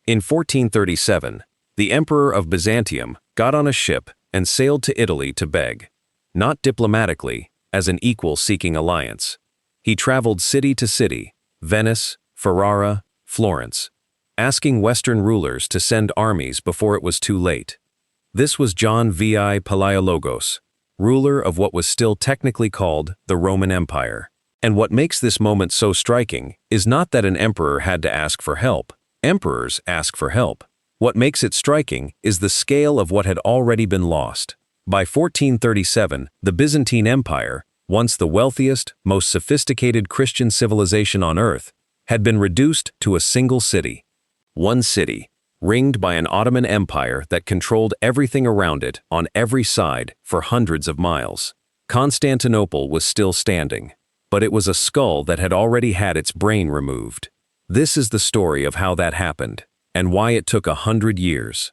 In 1437, the Emperor of Byzantium got on a ship and sailed to Italy to beg, not diplomatically, as an equal seeking alliance. He traveled city to city, Venice, Ferrara, Florence, asking Western rulers to send armies before it was too late. This was John VI Palaiologos, ruler of what was still technically called the Roman Empire. And what makes this moment so striking is not that an emperor had to ask for help. Emperors ask for help. What makes it striking is the scale of what had already been lost. By 1437, the Byzantine Empire, once the wealthiest, most sophisticated Christian civilization on earth, had been reduced to a single city. One city, ringed by an Ottoman Empire that controlled everything around it on every side for hundreds of miles. Constantinople was still standing, but it was a skull that had already had its brain removed. This is the story of how that happened, and why it took 100 years.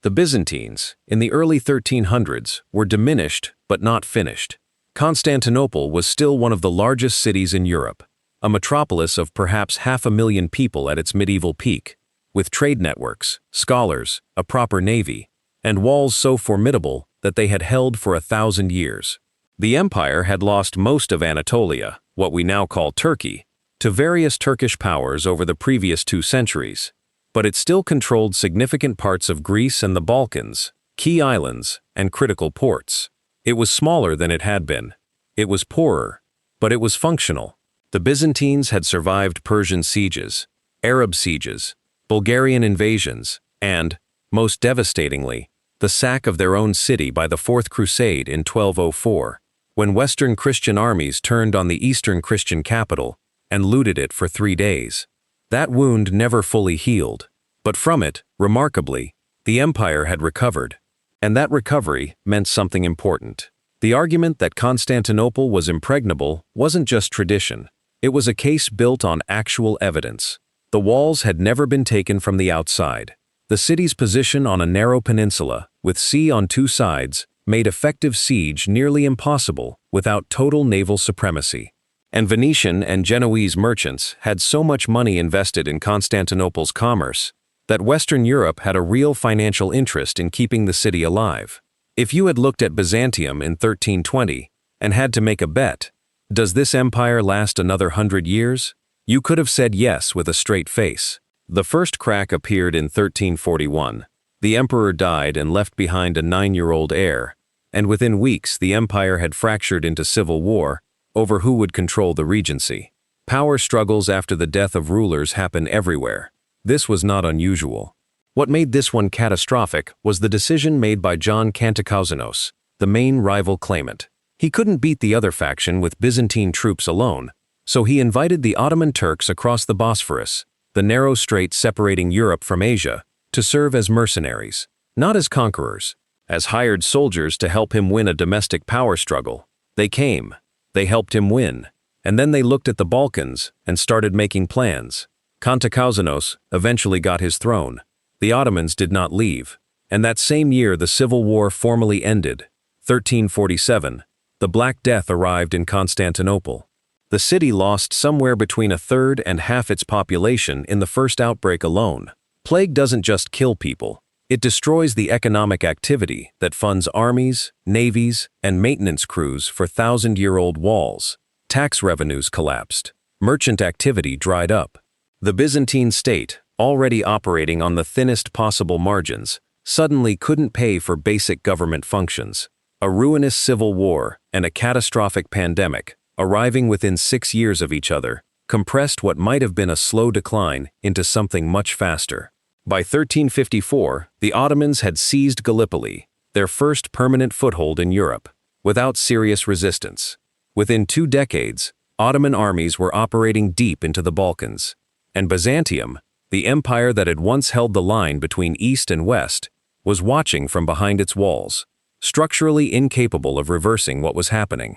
The Byzantines, in the early 1300s, were diminished but not finished. Constantinople was still one of the largest cities in Europe, a metropolis of perhaps 500,000 people at its medieval peak, with trade networks, scholars, a proper navy, and walls so formidable that they had held for 1,000 years. The empire had lost most of Anatolia, what we now call Turkey, to various Turkish powers over the previous 2 centuries, but it still controlled significant parts of Greece and the Balkans, key islands, and critical ports. It was smaller than it had been. It was poorer, but it was functional. The Byzantines had survived Persian sieges, Arab sieges, Bulgarian invasions, and, most devastatingly, the sack of their own city by the Fourth Crusade in 1204, when Western Christian armies turned on the Eastern Christian capital and looted it for 3 days. That wound never fully healed, but from it, remarkably, the empire had recovered. And that recovery meant something important. The argument that Constantinople was impregnable wasn't just tradition. It was a case built on actual evidence. The walls had never been taken from the outside. The city's position on a narrow peninsula, with sea on 2 sides, made effective siege nearly impossible without total naval supremacy. And Venetian and Genoese merchants had so much money invested in Constantinople's commerce that Western Europe had a real financial interest in keeping the city alive. If you had looked at Byzantium in 1320 and had to make a bet, does this empire last another 100 years? You could have said yes with a straight face. The first crack appeared in 1341. The emperor died and left behind a 9-year-old heir, and within weeks the empire had fractured into civil war over who would control the regency. Power struggles after the death of rulers happen everywhere. This was not unusual. What made this one catastrophic was the decision made by John Cantacuzenios, the main rival claimant. He couldn't beat the other faction with Byzantine troops alone, so he invited the Ottoman Turks across the Bosphorus, the narrow strait separating Europe from Asia, to serve as mercenaries, not as conquerors, as hired soldiers to help him win a domestic power struggle. They came. They helped him win, and then they looked at the Balkans and started making plans. Cantacuzenios eventually got his throne. The Ottomans did not leave, and that same year the Civil War formally ended. 1347, the Black Death arrived in Constantinople. The city lost somewhere between 1/3 and half its population in the first outbreak alone. Plague doesn't just kill people. It destroys the economic activity that funds armies, navies, and maintenance crews for 1,000-year-old walls. Tax revenues collapsed. Merchant activity dried up. The Byzantine state, already operating on the thinnest possible margins, suddenly couldn't pay for basic government functions. A ruinous civil war and a catastrophic pandemic, arriving within 6 years of each other, compressed what might have been a slow decline into something much faster. By 1354, the Ottomans had seized Gallipoli, their first permanent foothold in Europe, without serious resistance. Within 2 decades, Ottoman armies were operating deep into the Balkans, and Byzantium, the empire that had once held the line between East and West, was watching from behind its walls, structurally incapable of reversing what was happening.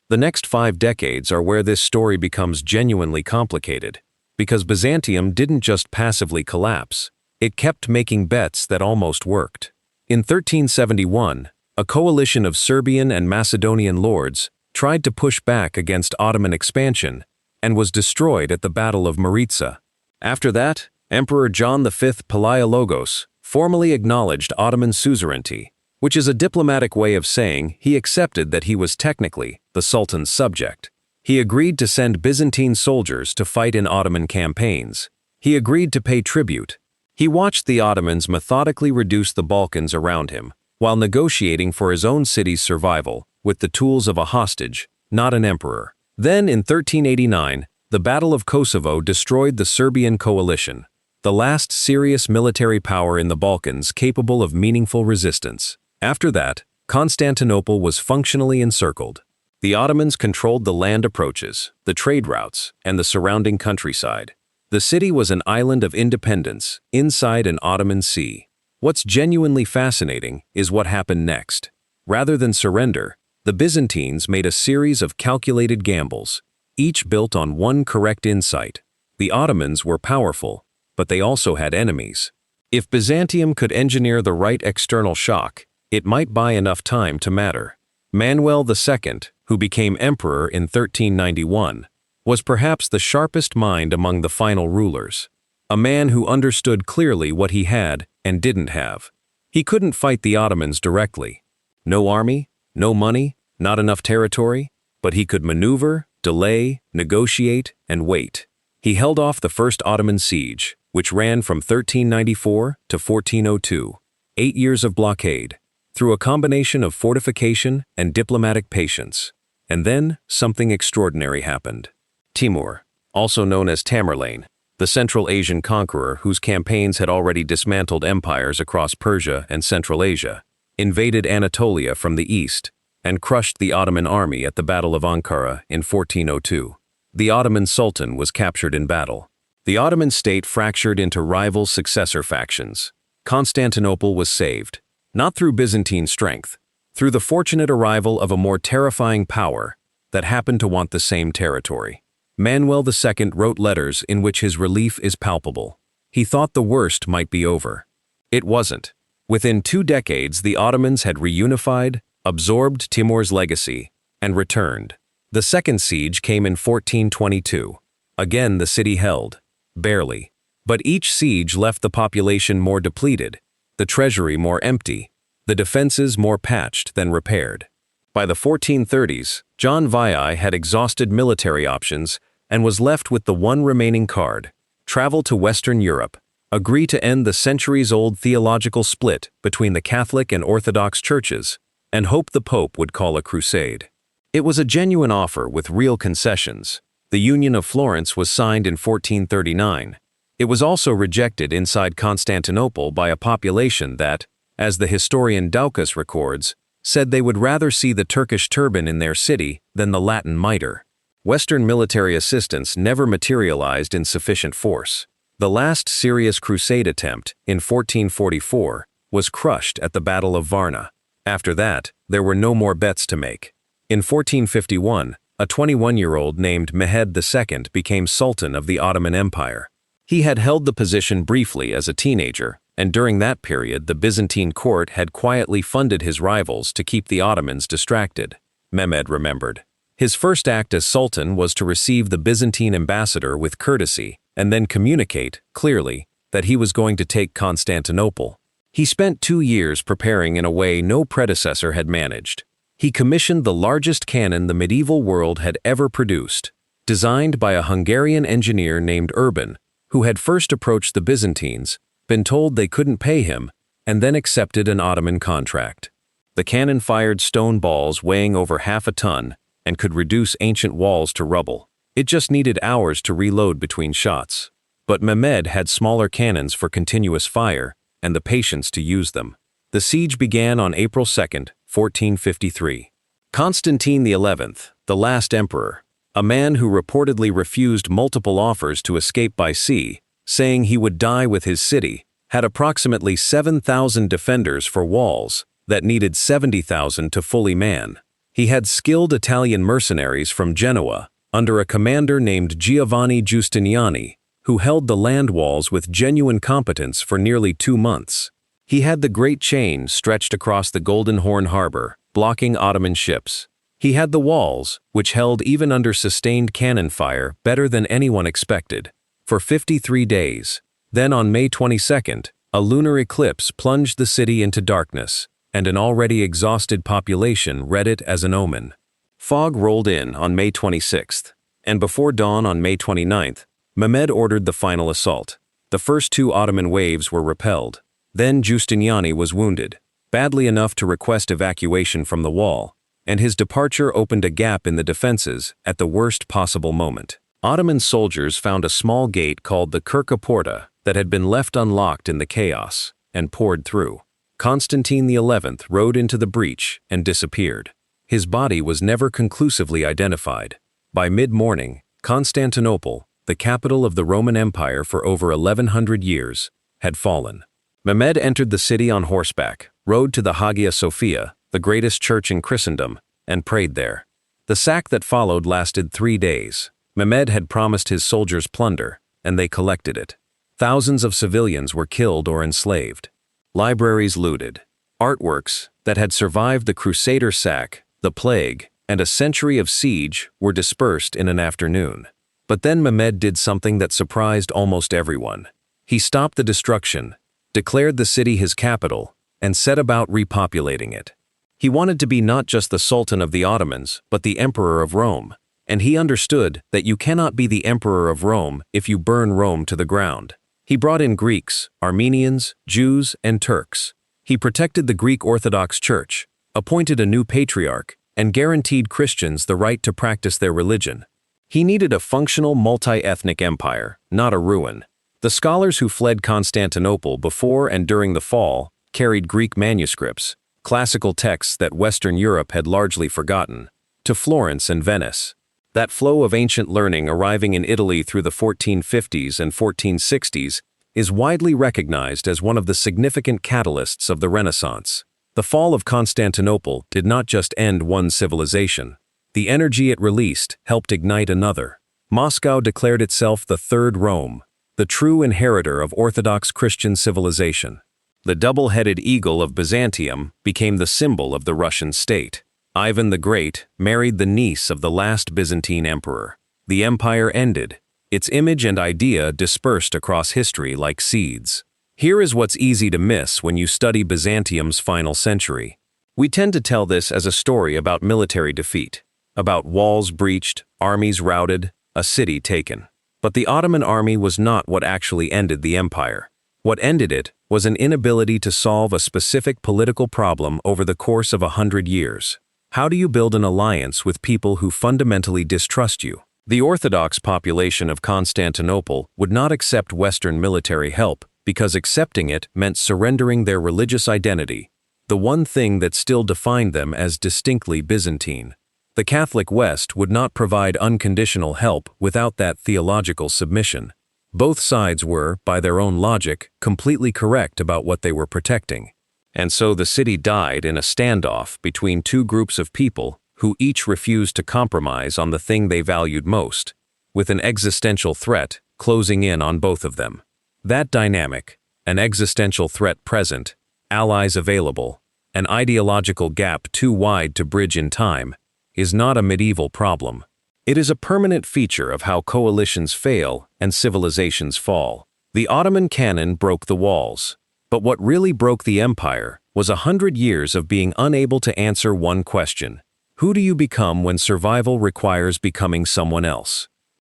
The next 5 decades are where this story becomes genuinely complicated, because Byzantium didn't just passively collapse, it kept making bets that almost worked. In 1371, a coalition of Serbian and Macedonian lords tried to push back against Ottoman expansion and was destroyed at the Battle of Maritsa. After that, Emperor John V Palaiologos formally acknowledged Ottoman suzerainty, which is a diplomatic way of saying he accepted that he was technically the Sultan's subject. He agreed to send Byzantine soldiers to fight in Ottoman campaigns. He agreed to pay tribute. He watched the Ottomans methodically reduce the Balkans around him, while negotiating for his own city's survival with the tools of a hostage, not an emperor. Then, in 1389, the Battle of Kosovo destroyed the Serbian coalition, the last serious military power in the Balkans capable of meaningful resistance. After that, Constantinople was functionally encircled. The Ottomans controlled the land approaches, the trade routes, and the surrounding countryside. The city was an island of independence inside an Ottoman sea. What's genuinely fascinating is what happened next. Rather than surrender, the Byzantines made a series of calculated gambles, each built on one correct insight. The Ottomans were powerful, but they also had enemies. If Byzantium could engineer the right external shock, it might buy enough time to matter. Manuel II, who became emperor in 1391, was perhaps the sharpest mind among the final rulers. A man who understood clearly what he had and didn't have. He couldn't fight the Ottomans directly. No army, no money, not enough territory, but he could maneuver, delay, negotiate, and wait. He held off the First Ottoman Siege, which ran from 1394 to 1402, 8 years of blockade, through a combination of fortification and diplomatic patience. And then something extraordinary happened. Timur, also known as Tamerlane, the Central Asian conqueror whose campaigns had already dismantled empires across Persia and Central Asia, invaded Anatolia from the east and crushed the Ottoman army at the Battle of Ankara in 1402. The Ottoman Sultan was captured in battle. The Ottoman state fractured into rival successor factions. Constantinople was saved, not through Byzantine strength, through the fortunate arrival of a more terrifying power that happened to want the same territory. Manuel II wrote letters in which his relief is palpable. He thought the worst might be over. It wasn't. Within 2 decades, the Ottomans had reunified, absorbed Timur's legacy, and returned. The second siege came in 1422. Again, the city held. Barely. But each siege left the population more depleted, the treasury more empty, the defenses more patched than repaired. By the 1430s, John VI had exhausted military options and was left with the one remaining card: travel to Western Europe, agree to end the centuries-old theological split between the Catholic and Orthodox churches, and hope the Pope would call a crusade. It was a genuine offer with real concessions. The Union of Florence was signed in 1439. It was also rejected inside Constantinople by a population that, as the historian Doukas records, said they would rather see the Turkish turban in their city than the Latin mitre. Western military assistance never materialized in sufficient force. The last serious crusade attempt, in 1444, was crushed at the Battle of Varna. After that, there were no more bets to make. In 1451, a 21-year-old named Mehmed II became Sultan of the Ottoman Empire. He had held the position briefly as a teenager, and during that period the Byzantine court had quietly funded his rivals to keep the Ottomans distracted. Mehmed remembered. His first act as Sultan was to receive the Byzantine ambassador with courtesy and then communicate, clearly, that he was going to take Constantinople. He spent 2 years preparing in a way no predecessor had managed. He commissioned the largest cannon the medieval world had ever produced, designed by a Hungarian engineer named Orban, who had first approached the Byzantines, been told they couldn't pay him, and then accepted an Ottoman contract. The cannon fired stone balls weighing over half a ton and could reduce ancient walls to rubble. It just needed hours to reload between shots. But Mehmed had smaller cannons for continuous fire and the patience to use them. The siege began on April 2, 1453. Constantine XI, the last emperor, a man who reportedly refused multiple offers to escape by sea, saying he would die with his city, had approximately 7,000 defenders for walls that needed 70,000 to fully man. He had skilled Italian mercenaries from Genoa under a commander named Giovanni Giustiniani, who held the land walls with genuine competence for nearly 2 months. He had the Great Chain stretched across the Golden Horn Harbor, blocking Ottoman ships. He had the walls, which held even under sustained cannon fire better than anyone expected, for 53 days. Then on May 22nd, a lunar eclipse plunged the city into darkness, and an already exhausted population read it as an omen. Fog rolled in on May 26th, and before dawn on May 29th, Mehmed ordered the final assault. The first two Ottoman waves were repelled. Then Giustiniani was wounded, badly enough to request evacuation from the wall, and his departure opened a gap in the defenses at the worst possible moment. Ottoman soldiers found a small gate called the Kirka Porta that had been left unlocked in the chaos, and poured through. Constantine XI rode into the breach and disappeared. His body was never conclusively identified. By mid-morning, Constantinople, the capital of the Roman Empire for over 1100 years, had fallen. Mehmed entered the city on horseback, rode to the Hagia Sophia, the greatest church in Christendom, and prayed there. The sack that followed lasted 3 days. Mehmed had promised his soldiers plunder, and they collected it. Thousands of civilians were killed or enslaved. Libraries looted. Artworks that had survived the Crusader sack, the plague, and a century of siege were dispersed in an afternoon. But then Mehmed did something that surprised almost everyone. He stopped the destruction, declared the city his capital, and set about repopulating it. He wanted to be not just the Sultan of the Ottomans, but the Emperor of Rome, and he understood that you cannot be the Emperor of Rome if you burn Rome to the ground. He brought in Greeks, Armenians, Jews, and Turks. He protected the Greek Orthodox Church, appointed a new patriarch, and guaranteed Christians the right to practice their religion. He needed a functional multi-ethnic empire, not a ruin. The scholars who fled Constantinople before and during the fall carried Greek manuscripts, classical texts that Western Europe had largely forgotten, to Florence and Venice. That flow of ancient learning arriving in Italy through the 1450s and 1460s is widely recognized as one of the significant catalysts of the Renaissance. The fall of Constantinople did not just end one civilization. The energy it released helped ignite another. Moscow declared itself the Third Rome, the true inheritor of Orthodox Christian civilization. The double-headed eagle of Byzantium became the symbol of the Russian state. Ivan the Great married the niece of the last Byzantine emperor. The empire ended. Its image and idea dispersed across history like seeds. Here is what's easy to miss when you study Byzantium's final century. We tend to tell this as a story about military defeat, about walls breached, armies routed, a city taken. But the Ottoman army was not what actually ended the empire. What ended it was an inability to solve a specific political problem over the course of 100 years. How do you build an alliance with people who fundamentally distrust you? The Orthodox population of Constantinople would not accept Western military help because accepting it meant surrendering their religious identity, the one thing that still defined them as distinctly Byzantine. The Catholic West would not provide unconditional help without that theological submission. Both sides were, by their own logic, completely correct about what they were protecting. And so the city died in a standoff between two groups of people who each refused to compromise on the thing they valued most, with an existential threat closing in on both of them. That dynamic, an existential threat present, allies available, an ideological gap too wide to bridge in time, is not a medieval problem. It is a permanent feature of how coalitions fail and civilizations fall. The Ottoman cannon broke the walls, but what really broke the empire was 100 years of being unable to answer one question: who do you become when survival requires becoming someone else?